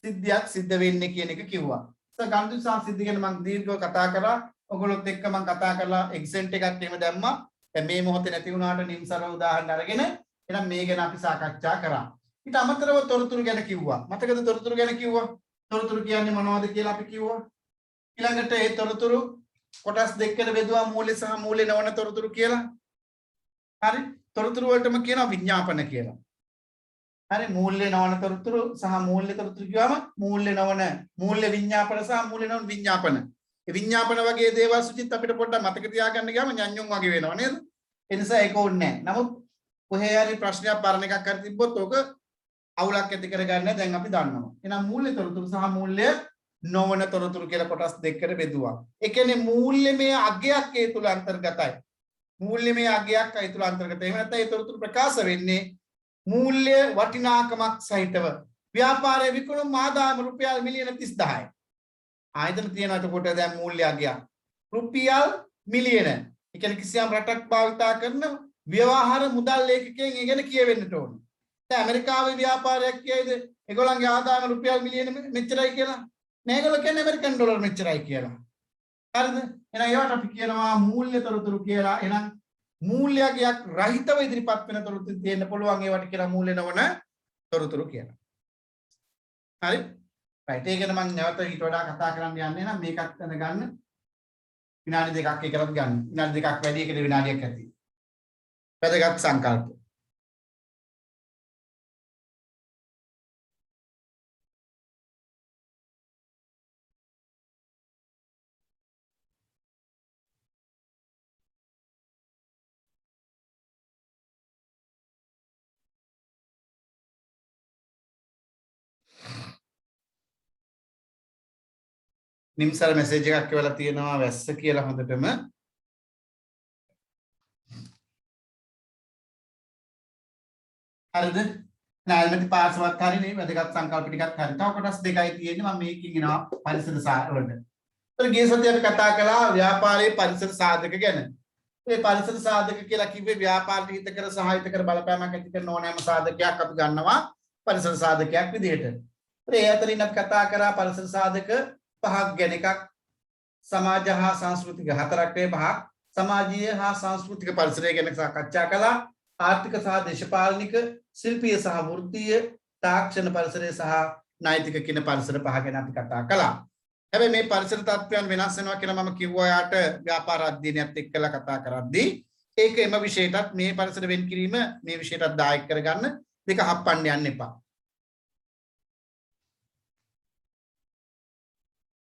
සිද්ධියක් සිද්ධ වෙන්නේ කියන එක කිව්වා. ගනුදෙනු සහ සිද්ධි ගැන මම දීර්ඝව කතා කරා. ඔයගොල්ලොත් එක්ක මම කතා කරලා එක්සෙන්ට් එකක් එහෙම දැම්මා. දැන් මේ මොහොතේ නැති වුණාට නිම්සර උදාහරණ අරගෙන එහෙනම් මේ ගැන අපි සාකච්ඡා කරා. ඊට අමතරව තොරතුරු ගැන කිව්වා. මතකද තොරතුරු ගැන කිව්වා? තොරතුරු කියන්නේ මොනවද කියලා අපි කිව්වා. ඊළඟට ඒ තොරතුරු කොටස් දෙකකට බෙදුවා මූල්‍ය සහ මූල්‍ය නොවන තොරතුරු කියලා. හරි. තොරතුරු වලටම කියනවා විඥාපන කියලා. හරි. මූල්‍ය නොවන තොරතුරු සහ මූල්‍ය තොරතුරු කියවම මූල්‍ය නොවන මූල්‍ය විඥාපන සහ මූල්‍ය නොවන විඥාපන. ඒ විඥාපන වගේ දේවල් සුචිත් අපිට පොඩ්ඩක් මතක තියාගන්න ගියාම ඤඤ්ඤුන් වගේ වෙනවා නේද? ඒ නිසා ඒක ඕනේ නැහැ. නමුත් කොහේ හරි ප්‍රශ්නයක් පරණ එකක් හරි තිබ්බොත් ඕක අවුලක් ඇති කරගන්න දැන් අපි දන්නවා. එහෙනම් මූල්‍ය තොරතුරු සහ මූල්‍ය නොවන තොරතුරු කියලා කොටස් දෙකකට බෙදුවා. ඒ කියන්නේ මූල්‍යමය අගයක් ඒ තුල අන්තර්ගතයි. මූල්‍යමය අගයක් ඒ තුල අන්තර්ගතයි. එහෙම නැත්නම් ඒ තොරතුරු ප්‍රකාශ වෙන්නේ මූල්‍ය වටිනාකමක් සහිතව. ව්‍යාපාරයේ විකුණුම් ආදායම රුපියල් මිලියන 30000යි. ආයතන තියෙනවා එතකොට දැන් මූල්‍ය අගයක්. රුපියල් මිලියන. ඒ කියන්නේ කිසියම් රටක් භාවිතා කරන ව්‍යවහාර මුදල් ලේඛකයෙන් ඒ ගැන කියවෙන්නට ඕනේ. දැන් ඇමරිකාවේ ව්‍යාපාරයක් කියයිද ඒගොල්ලන්ගේ ආදායම රුපියල් මිලියන මෙච්චරයි කියලා. නෑ ඒගොල්ලෝ කියන්නේ ඇමරිකන් ඩොලර් මෙච්චරයි කියලා. හරිද? එහෙනම් ඒවට අපි කියනවා මූල්‍ය තොරතුරු කියලා. එහෙනම් මූල්‍යයක් රහිතව ඉදිරිපත් වෙන තොරතුරු තියෙන්න පුළුවන් ඒවට කියලා මූල්‍ය නොවන තොරතුරු කියලා. හරි? රයිට්. ඒක නම් මම නැවත ඊට වඩා කතා කරන්න යන්නේ නම් මේකත් දැනගන්න. විනාඩි දෙකක් එකකට ගන්න. විනාඩි දෙකක් වැඩි එකට විනාඩියක් ඇති. වැදගත් සංකල්ප. නිම්සර මෙසේජ් එකක් කියලා තියෙනවා වැස්ස කියලා හොඳටම හරිද නායමති පාර්ශවත් හරිනේ වැදගත් සංකල්ප ටිකක් හරි තව කොටස් දෙකයි තියෙන්නේ මම මේකකින් එනවා පරිසර වලට. ඒතර ගිය සතියේ අපි කතා කළා ව්‍යාපාරයේ පරිසර සාධක ගැන. මේ පරිසර සාධක කියලා කිව්වේ ව්‍යාපාරට හිතකර සහායතකර බලපෑමක් ඇති කරන ඕනෑම සාධකයක් අපි ගන්නවා පරිසර සාධකයක් විදිහට. ඒ අතරින් අපි කතා කරා පරිසර සාධක පහක් ගැන එකක් සමාජ හා සංස්කෘතික හතරක් වේ පහක් සමාජීය හා සංස්කෘතික පරිසරය ගැන සාකච්ඡා කළා ආර්ථික සහ දේශපාලනික ශිල්පීය සහ වෘත්තීය තාක්ෂණ පරිසරය සහ නෛතික කියන පරිසර පහ ගැන අපි කතා කළා. හැබැයි මේ පරිසර තත්ත්වයන් වෙනස් වෙනවා කියලා මම කිව්වා යාට ව්‍යාපාර අධ්‍යයනයත් එක්කලා කතා කරද්දී ඒක එම විෂයයටත් මේ පරිසර වෙන් කිරීම මේ විෂයටත් දායක කරගන්න දෙක හප්පන්න යන්න එපා.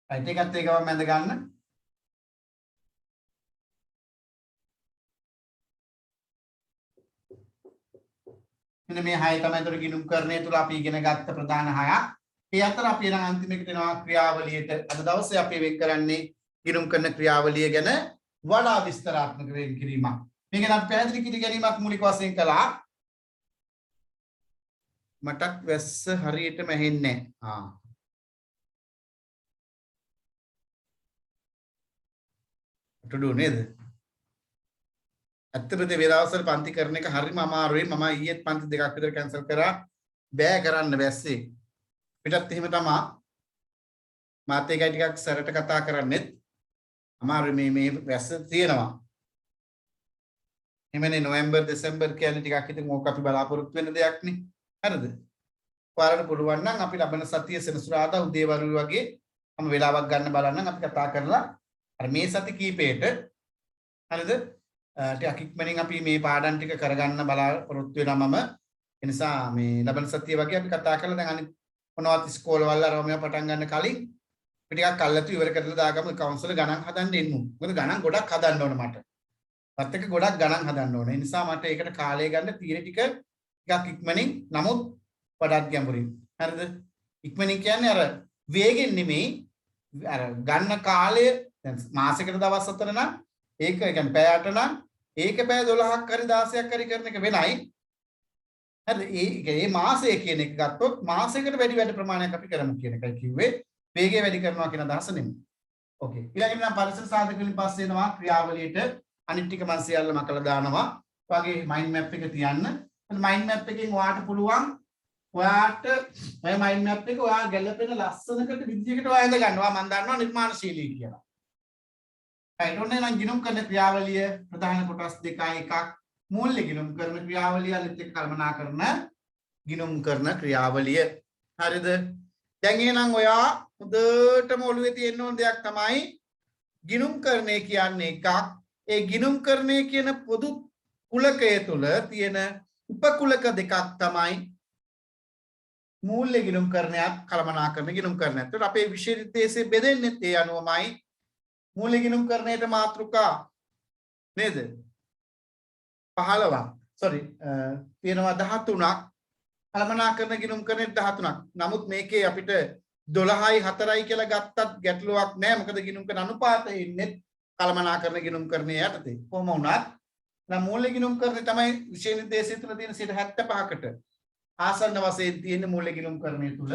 ඒකත් ඒකම මැද ගන්න. මෙන්න මේ හය තමයි ඒතර ගිණුම් කරණය තුල අපි ඉගෙන ගත්ත ප්‍රධාන හයක්. ඒ අතර අපි නම් අන්තිමේකට එනවා ක්‍රියාවලියට. අද දවසේ අපි වෙන් කරන්නේ ගිණුම් කරන ක්‍රියාවලිය ගැන වඩා විස්තරාත්මක වෙන් කිරීමක්. මේක නම් පැහැදිලි කිරි ගැනීමක් මූලික වශයෙන් කළා. මටත් වැස්ස හරියටම ඇහෙන්නේ නැහැ. ටුඩු නේද? ඇත්තටම මේ දවස්වල පන්ති කරන එක හරිම අමාරුයි. මම ඊයේත් පන්ති දෙකක් විතර කැන්සල් කරා. බෑ කරන්න වැස්සේ. පිටත් එහෙම තමයි. මාත් ඒකයි ටිකක් සැරට කතා කරන්නෙත්. අමාරුයි මේ වැස්ස තියෙනවා. එමෙන්නේ නොවැම්බර් දෙසැම්බර් කියන්නේ ටිකක් ඉතින් ඕක අපි බලාපොරොත්තු වෙන දෙයක් නේ. හරිද? පාරට පුළුවන් නම් අපි ලබන සතිය සෙනසුරාදා උදේවරු වගේ මම වෙලාවක් ගන්න බලන්න අපි කතා කරලා අර මේ සති කීපෙට හරිද ටිකක් ඉක්මනින් අපි මේ පාඩම් ටික කරගන්න බලාපොරොත්තු වෙනවා මම ඒ නිසා මේ ලබන සතිය වගේ අපි කතා කරලා දැන් අනිත් මොනවත් ඉස්කෝල වල අරම පටන් ගන්න කලින් අපි ටිකක් කල්ලාතු ඉවර කරලා දාගමු කවුන්සල් ගණන් හදන්න එන්නු මොකද ගණන් ගොඩක් හදන්න ඕන මට පත් එක ගොඩක් ගණන් හදන්න ඕන ඒ නිසා මට ඒකට කාලය ගන්න තීරණ ටික ටිකක් ඉක්මනින් නමුත් වඩාත් ගැඹුරින් හරිද ඉක්මනින් කියන්නේ අර වේගෙන් නෙමෙයි අර ගන්න කාලය දැන් මාසෙකට දවස් 4 නම් ඒක කියන්නේ පැය 8 නම් ඒක පැය 12ක් හරි 16ක් හරි කරන එක වෙනයි. හරිද? ඒ මාසය කියන එක ගත්තොත් මාසයකට වැඩි වැඩ ප්‍රමාණයක් අපි කරමු කියන එකයි කිව්වේ. වේගය වැඩි කරනවා කියන අදහස නෙමෙයි. ඕකේ. ඊළඟට නම් පරිසර සාධක වලින් පස්සේ එනවා ක්‍රියාවලියට අනිත් ටික මම සියල්ලම කළා දානවා. ඔයගේ මයින්ඩ් මැප් එක තියන්න. මයින්ඩ් මැප් එකෙන් ඔයාට පුළුවන් ඔයාට ඔය මයින්ඩ් මැප් එක ඔයා ගැලපෙන ලස්සනකට විදියකට ඔයා හඳ ගන්නවා. මම දන්නවා නිර්මාණශීලී කියලා. right ඔන්න නම් ගිණුම් කරන ක්‍රියාවලිය ප්‍රධාන කොටස් දෙකයි එකක් මූල්‍ය ගිණුම් කරන ක්‍රියාවලිය අනිත් එක කල්පනා කරන ගිණුම් කරන ක්‍රියාවලිය හරිද දැන් එහෙනම් ඔයා හොඳටම ඔළුවේ තියෙන්න ඕන දෙයක් තමයි ගිණුම් කරන්නේ කියන්නේ එකක් ඒ ගිණුම් කරන්නේ කියන පොදු කුලකය තුල තියෙන උපකුලක දෙකක් තමයි මූල්‍ය ගිණුම් කරණයක් කල්පනාකරන ගිණුම් කරණයක්. ඒත් අපේ විෂය නිර්දේශයේ බෙදෙන්නේ ඒ අනුවමයි මූල්‍ය ගිණුම් කරණයට මාතෘකා නේද 15ක් තියෙනවා 13ක් කල්පනාකරන ගිණුම් කරණයට 13ක්. නමුත් මේකේ අපිට 12:04 කියලා ගත්තත් ගැටලුවක් නැහැ. මොකද ගිණුම් කරන අනුපාතය ඉන්නේ කළමනාකරන ගිණුම් කරන්නේ යටතේ. කොහොම වුණත් නම් මූල්‍ය ගිණුම් කරන්නේ තමයි විෂය නිර්දේශය තුළ තියෙන 75%කට ආසන්න වශයෙන් තියෙන මූල්‍ය ගිණුම් කරණය තුළ.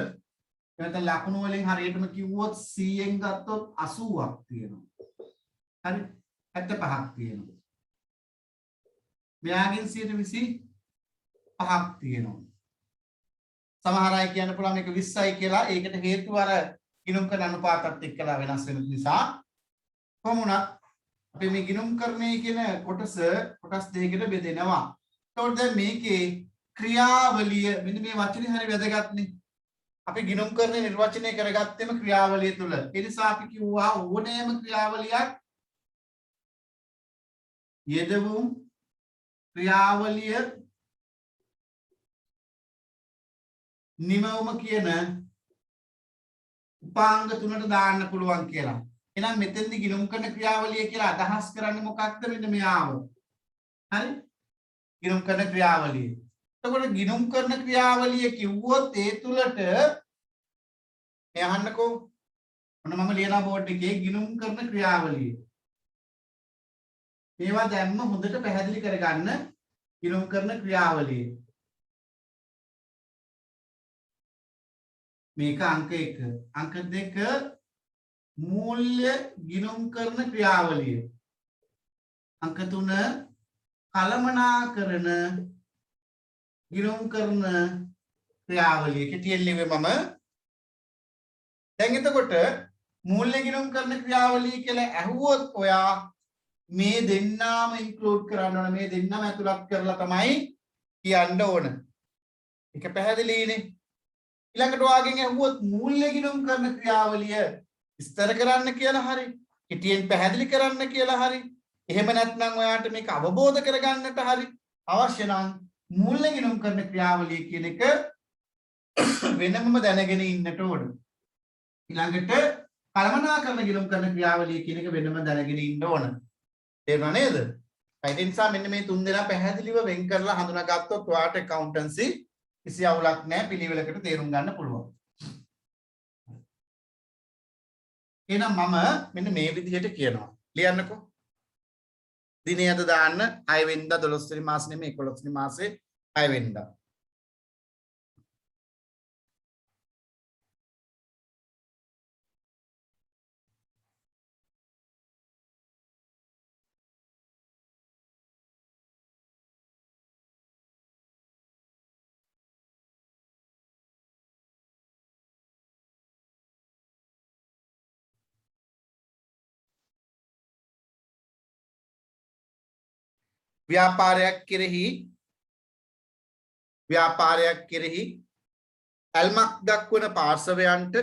නැත්නම් ලකුණු වලින් හරියටම කිව්වොත් 100න් ගත්තොත් 80ක් තියෙනවා. හරි 75ක් තියෙනවා. මෙයාගෙන් 125ක් තියෙනවා. සමහර අය කියන්න පුළුවන් මේක 20යි කියලා. ඒකට හේතුව අර ගිණුම් කරන අනුපාතත් එක්කලා වෙනස් වෙන නිසා. කොහොම වුණත් අපි මේ ගිණුම් කරණය කියන කොටස් දෙකකට බෙදෙනවා. එතකොට දැන් මේකේ ක්‍රියාවලිය මෙන්න මේ වචනේ හරි වැදගත්නේ. අපි ගිණුම් කරණය නිර්වචනය කරගත්තෙම ක්‍රියාවලිය තුල. ඒ නිසා අපි කිව්වා ඕනෑම ක්‍රියාවලියක් යෙදවුම් ක්‍රියාවලිය නිමවුම කියන උපාංග තුනට දාන්න පුළුවන් කියලා. එහෙනම් මෙතෙන්දි ගිණුම් කරන ක්‍රියාවලිය කියලා අදහස් කරන්නේ මොකක්ද? මෙන්න මෙයාව. හරි? ගිණුම් කරන ක්‍රියාවලිය. එතකොට ගිණුම් කරන ක්‍රියාවලිය කිව්වොත් ඒ තුලට මේ අහන්නකෝ. ඔන්න මම ලියන බෝඩ් එකේ ගිණුම් කරන ක්‍රියාවලිය. මේවා දැම්ම හොඳට පැහැදිලි කරගන්න ගිණුම් කරන ක්‍රියාවලිය. මේක අංක 1. අංක 2 මූල්‍ය ගිණුම් කරන ක්‍රියාවලිය. අංක 3 කළමනාකරන ගිණුම් කරන ක්‍රියාවලිය. කෙටියෙන් ලිව්වේ මම. දැන් එතකොට මූල්‍ය ගිණුම් කරන ක්‍රියාවලිය කියලා ඇහුවොත් ඔයා මේ දෙන්නාම ඉන්ක්ලූඩ් කරන්න ඕන. මේ දෙන්නම ඇතුළත් කරලා තමයි කියන්න ඕන. ඒක පැහැදිලිනේ. ඊළඟට ඔයාගෙන් ඇහුවොත් මූල්‍ය ගිණුම් කරන ක්‍රියාවලිය විස්තර කරන්න කියලා හරි කෙටියෙන් පැහැදිලි කරන්න කියලා හරි එහෙම නැත්නම් ඔයාට මේක අවබෝධ කරගන්නට හරි අවශ්‍ය නම් මූල්‍ය ගිණුම් කරන ක්‍රියාවලිය කියන එක වෙනමම දැනගෙන ඉන්නට ඕන. ඊළඟට කළමනාකරන ගිණුම් කරන ක්‍රියාවලිය කියන එක වෙනම දැනගෙන ඉන්න ඕන. තේරුණා නේද? ඒ නිසා මෙන්න මේ තුන් දෙනා පැහැදිලිව වෙන් කරලා හඳුනාගත්තොත් ඔයාට accountancy කිසි අවුලක් නැහැ, පිළිවෙලකට තේරුම් ගන්න පුළුවන්. එහෙනම් මම මෙන්න මේ විදිහට කියනවා. ලියන්නකෝ. දිනේ අද දාන්න 6 වෙනිදා 12 වෙනි මාසේ නෙමෙයි 11 වෙනි මාසේ 6 වෙනිදා. ව්‍යාපාරයක් කෙරෙහි ඇල්මක් දක්වන පාර්ශවයන්ට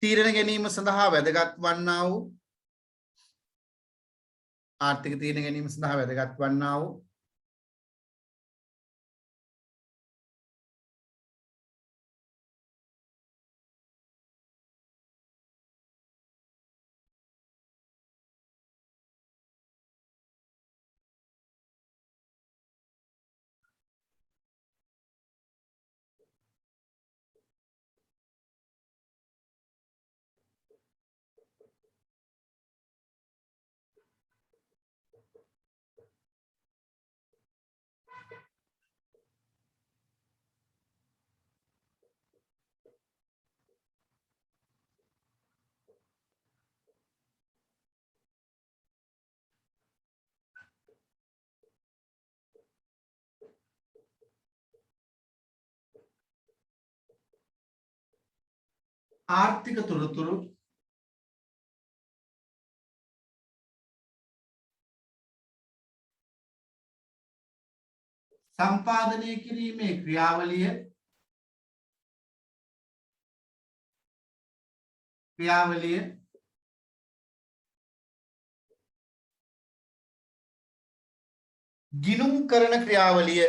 තීරණ ගැනීම සඳහා වැදගත් වන්නා වූ ආර්ථික තීරණ ගැනීම සඳහා වැදගත් වන්නා වූ ආර්ථික තොරතුරු සම්පාදනය කිරීමේ ක්‍රියාවලිය ගිණුම් කරන ක්‍රියාවලිය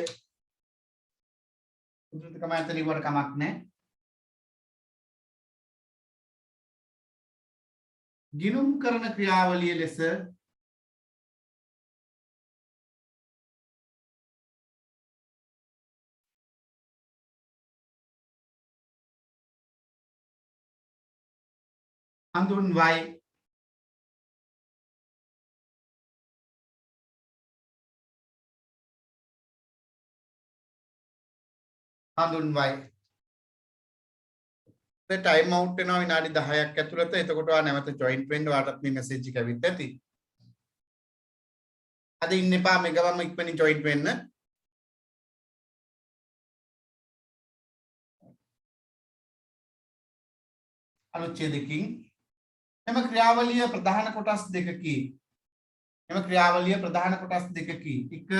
කමෙන්ට් ලිව්වට කමක් නැහැ. ගිනුම් කරන ක්‍රියාවලිය ලෙස හඳුන්වයි. හඳුන්වයි. ටයිම් අවුට් වෙනවා විනාඩි 10ක් ඇතුළත. එතකොට ඔයා නැවත ජොයින්ට් වෙන්න. ඔයාටත් මේ මැසේජ් එක ඇවිත් ඇති. අද ඉන්න එපා මෙගවම ඉක්මනින් ජොයින්ට් වෙන්න. අනුච්ඡේදකින් එම ක්‍රියාවලිය ප්‍රධාන කොටස් දෙකකි. එම ක්‍රියාවලිය ප්‍රධාන කොටස් දෙකකි. එක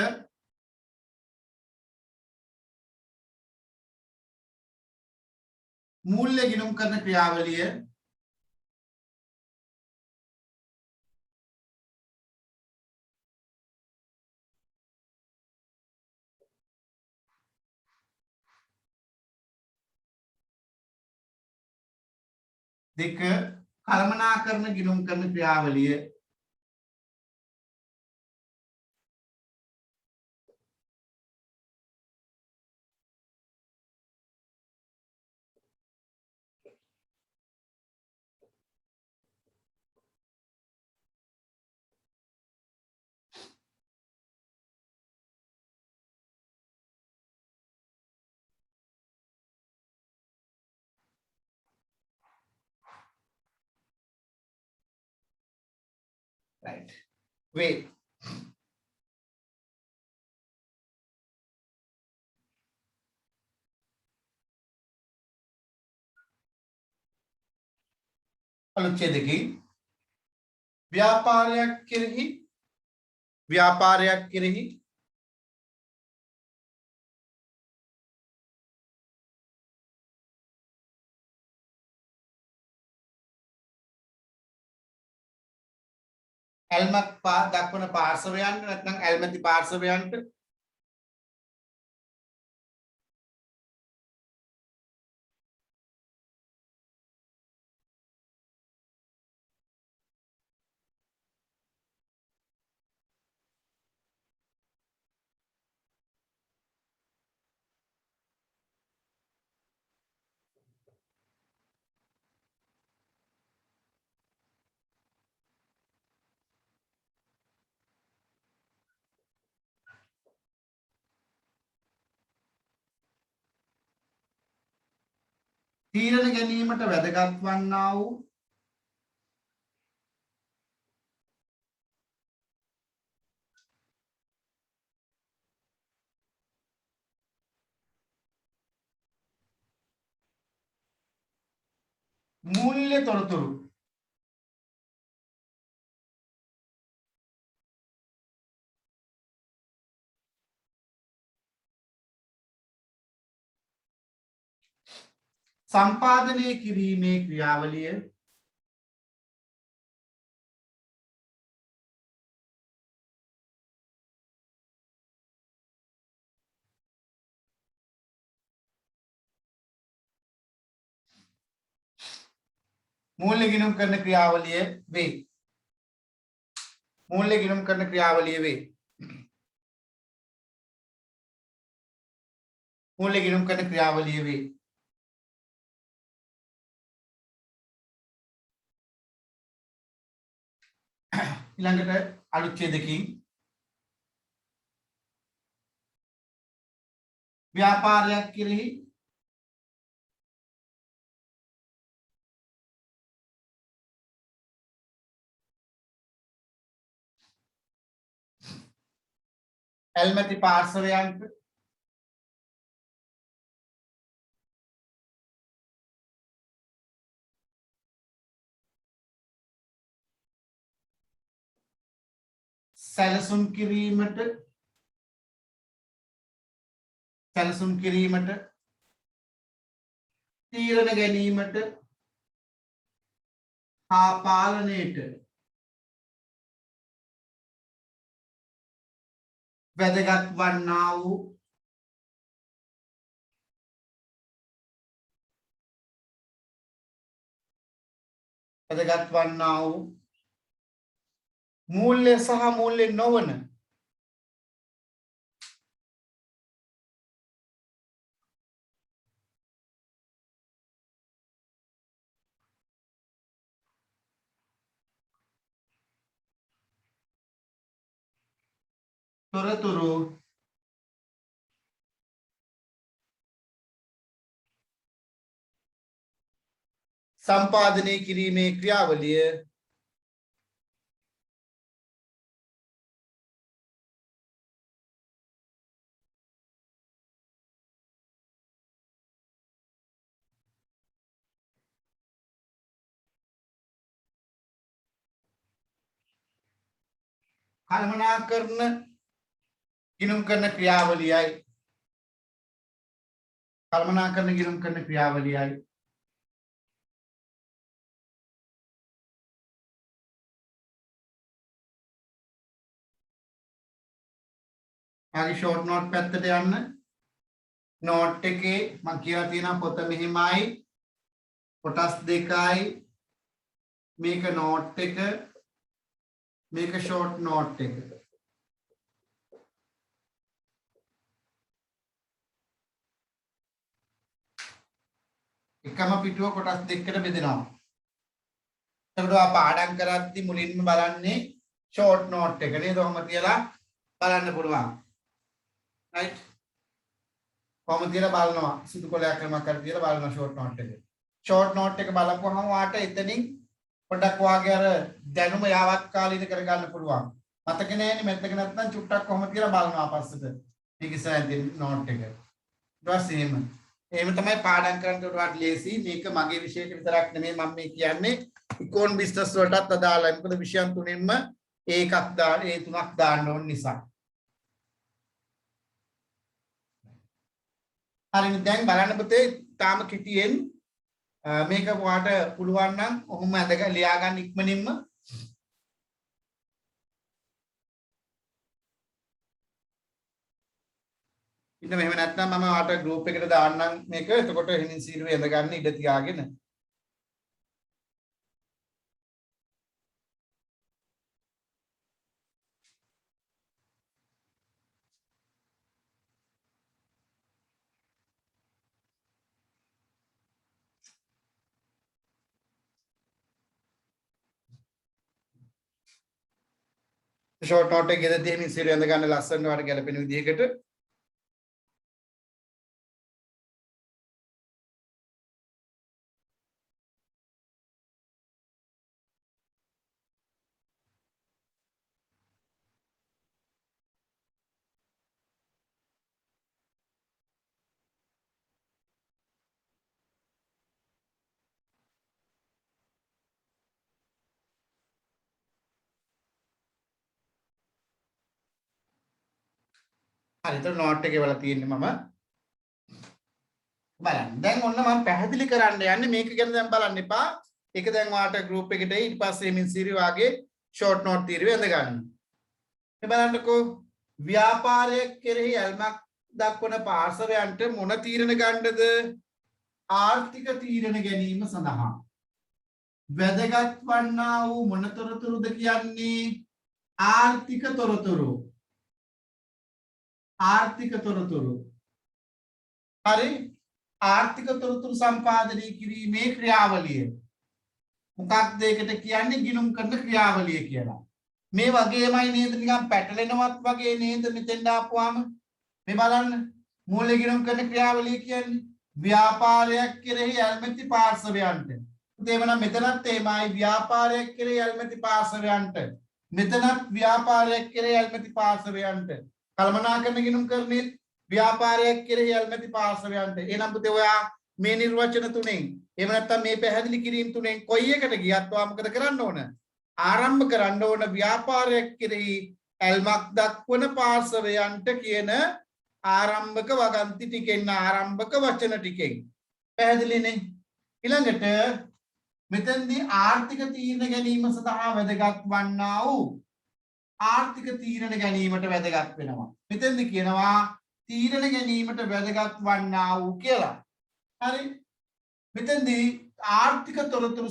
මූල්‍ය ගිණුම් කරන ක්‍රියාවලිය දෙක කළමනාකරන ගිණුම් කරන ක්‍රියාවලිය right වේ. අනුච්ඡේදකින් ව්‍යාපාරයක් කෙරෙහි ඇල්මක් දක්වන පාර්ශවයන්ට නැත්නම් ඇල්මැති පාර්ශවයන්ට තීරණ ගැනීමට වැදගත් වන්නා වූ මූල්‍ය තොරතුරු සම්පාදනය කිරීමේ ක්‍රියාවලිය මූල්‍ය ගිණුම් කරන ක්‍රියාවලිය වේ. මූල්‍ය ගිණුම් කරන ක්‍රියාවලිය වේ. මූල්‍ය ගිණුම් කරන ක්‍රියාවලිය වේ. ඊළඟට අනුච්ඡේදකින් ව්‍යාපාරයක් කෙරෙහි ඇල්මැති පාර්ශවයන්ට සැලසුම් කිරීමට තීරණ ගැනීමට හා පාලනයට වැදගත් වන්නා වූ වැදගත් වන්නා වූ මූල්‍ය සහ මූල්‍ය නොවන තොරතුරු සම්පාදනය කිරීමේ ක්‍රියාවලිය කළමනාකරන ගිණුම් කරන ක්‍රියාවලියයි කළමනාකරන ගිණුම් කරන ක්‍රියාවලියයි ආගේ ෂෝට් නෝට් පැත්තට යන්න නෝට් එකේ මම කියලා තියෙනවා පොත මෙහිමයි කොටස් දෙකයි මේක නෝට් එක මේක ෂෝට් නෝට් එක එකම පිටුව කොටස් දෙකකට බෙදෙනවා එතකොට ආ පාඩම් කරද්දී මුලින්ම බලන්නේ ෂෝට් නෝට් එක නේද ඔහොම තියලා බලන්න පුළුවන් right කොහොම තියලා බලනවා සිදු කොලයක් කරමක් කර තියලා බලනවා ෂෝට් නෝට් එක බලපුවහම වාට එතනින් පොඩක් වාගේ අර දැනුම යාවත් කාලීන කරගන්න පුළුවන් මතක නැහැනේ මැත්තක නැත්නම් චුට්ටක් කොහොම තියලා බලනවා පස්සට මේක ඉස්සරහින් නෝට් එක ඊට පස්සේ එහෙම තමයි පාඩම් කරන්න උඩට ලේසි මේක මගේ විෂයයට විතරක් නෙමෙයි මම මේ කියන්නේ ඉකෝන් බිස්නස් වලටත් අදාළයි මොකද විෂයන් තුනෙන්ම ඒකක් දාන්න ඒ තුනක් දාන්න ඕන නිසා හරිනේ දැන් බලන්න පුතේ තාම කිටියෙන් මේක ඔයාට පුළුවන් නම් ඔහොම ඇඳගෙන ලියා ගන්න ඉක්මනින්ම ඉන්න මෙහෙම නැත්නම් මම ඔයාට ගෲප් එකට දාන්නම් මේක එතකොට එහෙනින් සීරුවේ ඇඳ ගන්න ඉඩ තියාගෙන ෂෝට් නෝට් එක ගෙදදී එහෙනින් සීරුවේ ඇඳ ගන්න ලස්සනට ඔයාට ගැලපෙන විදිහකට හරි එතකොට නෝට් එකේ වල තියෙන්නේ මම බලන්න දැන් ඔන්න මම පැහැදිලි කරන්න යන්නේ මේක ගැන දැන් බලන්න එපා ඒක දැන් ඔයාට ගෲප් එකට ඊට පස්සේ මින් සීරි වාගේ ෂෝට් නෝට් තීරුවේ ඇඳ ගන්න මේ බලන්නකෝ ව්‍යාපාරයක් කෙරෙහි ඇල්මක් දක්වන පාර්ශවයන්ට මොන තීරණ ගන්නද ආර්ථික තීරණ ගැනීම සඳහා වැදගත් වන්නා වූ මොන තොරතුරුද කියන්නේ ආර්ථික තොරතුරු හරි ආර්ථික තොරතුරු සම්පාදනය කිරීමේ ක්‍රියාවලිය මොකක්ද ඒකට කියන්නේ ගිණුම් කරන ක්‍රියාවලිය කියලා මේ වගේමයි නේද නිකන් පැටලෙනවත් වගේ නේද මෙතෙන් ආපුවාම මේ බලන්න මූල්‍ය ගිණුම් කරන ක්‍රියාවලිය කියන්නේ ව්‍යාපාරයක් කෙරෙහි ඇල්මැති පාර්ශවයන්ට එතෙමනම් මෙතනත් එමයි ව්‍යාපාරයක් කෙරෙහි ඇල්මැති පාර්ශවයන්ට මෙතනත් ව්‍යාපාරයක් කෙරෙහි ඇල්මැති පාර්ශවයන්ට කළමනාකරන ගිණුම් කරන්නේ ව්‍යාපාරයක් කෙරෙහි ඇල්මැති පාර්ශවයන්ට එනම් පුතේ ඔයා මේ නිර්වචන තුනෙන් එහෙම නැත්නම් මේ පැහැදිලි කිරීම තුනෙන් කොයි එකට ගියත් ඔයා මොකද කරන්න ඕන ආරම්භ කරන්න ඕන ව්‍යාපාරයක් කෙරෙහි ඇල්මක් දක්වන පාර්ශවයන්ට කියන ආරම්භක වගන්ති ටිකෙන් ආරම්භක වචන ටිකෙන් පැහැදිලිනේ ඊළඟට මෙතෙන්දී ආර්ථික තීරණ ගැනීම සඳහා වැදගත් වන්නා වූ ආර්ථික තීරණ ගැනීමට වැදගත් වෙනවා මෙතෙන්දී කියනවා තීරණ ගැනීමට වැදගත් වන්නා වූ කියලා හරි මෙතෙන්දී ආර්ථික තොරතුරු